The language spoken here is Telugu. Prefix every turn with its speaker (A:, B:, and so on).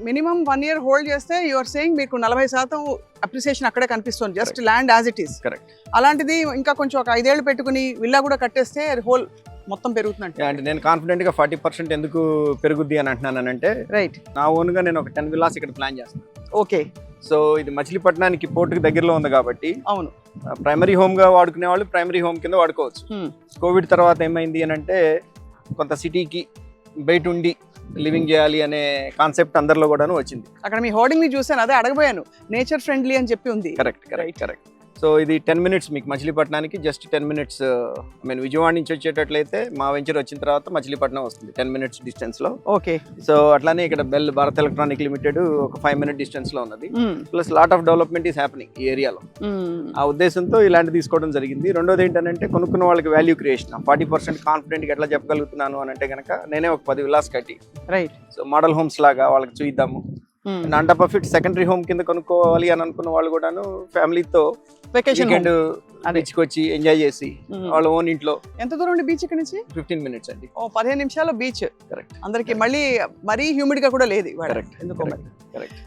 A: మినిమం 1 year హోల్డ్ చేస్తే యు ఆర్ సేయింగ్ మీకు 40% అప్రిసియేషన్ అక్కడే కనిపిస్తుంది, just land as it is.
B: Correct.
A: అలాంటిది ఇంకా కొంచెం ఒక 5 ఏళ్ళు పెట్టుకుని విల్లా కూడా కట్టేస్తే హోల్ మొత్తం పెరుగుతున్నట్టు.
B: అంటే నేను కాన్ఫిడెంట్ గా 40% ఎందుకు పెరుగుద్ది అని అంటున్నానంటే,
A: రైట్,
B: నా ఓన్ గా నేను ఒక 10 విల్లాస్ ఇక్కడ ప్లాన్ చేస్తాను.
A: ఓకే.
B: సో ఇది మచిలీపట్నానికి పోర్టుకి దగ్గరలో ఉంది కాబట్టి
A: అవును,
B: ప్రైమరీ హోమ్ గా వాడుకునే వాళ్ళు ప్రైమరీ హోమ్ కింద వాడుకోవచ్చు. కోవిడ్ తర్వాత ఏమైంది అని అంటే, కొంత సిటీకి బయట ఉండి లివింగ్ చేయాలి అనే కాన్సెప్ట్ అందరిలో కూడాను వచ్చింది.
A: అక్కడ మీ హోర్డింగ్ ని చూసాను, అదే అడగబోయాను, నేచర్ ఫ్రెండ్లీ అని చెప్పి ఉంది.
B: Correct correct correct. సో ఇది 10 minutes మీకు మచిలీపట్నానికి, జస్ట్ 10 minutes. నేను విజయవాడ నుంచి వచ్చేటట్లయితే మా వెంచర్ వచ్చిన తర్వాత మచిలీపట్నం వస్తుంది 10 minutes డిస్టెన్స్ లో.
A: ఓకే.
B: సో అట్లానే ఇక్కడ బెల్ భారత్ ఎలక్ట్రానిక్ లిమిటెడ్ ఒక 5 minute డిస్టెన్స్ లో ఉన్నది. Plus lot of development is happening ఈ ఏరియాలో. ఆ ఉద్దేశంతో ఇలాంటి తీసుకోవడం జరిగింది. రెండోది ఏంటంటే, కొనుక్కున్న వాళ్ళకి వాల్యూ క్రియేషన్. 40% కాన్ఫిడెంట్ ఎట్లా చెప్పగలుగుతున్నాను అని అంటే కనుక, నేనే ఒక 10 విల్లాస్ కట్టి,
A: రైట్,
B: సో మోడల్ హోమ్స్ లాగా వాళ్ళకి చూద్దాము. And top of it secondary home కింద కొనుక్కోవాలి అని అనుకున్న వాళ్ళు కూడాను ఫ్యామిలీతో
A: వెకేషన్
B: వీకెండ్ బీచ్కి వచ్చి ఎంజాయ్ చేసి వాళ్ళ ఓన్ ఇంట్లో.
A: ఎంత దూరం ఉండి బీచ్ ఇక్కడ నుంచి?
B: 15 minutes అండి.
A: 15 నిమిషాల్లో బీచ్.
B: కరెక్ట్.
A: అందరికి మళ్ళీ మరీ హ్యూమిడ్ గా కూడా లేదు.
B: కరెక్ట్.
A: ఎందుకో
B: కరెక్ట్.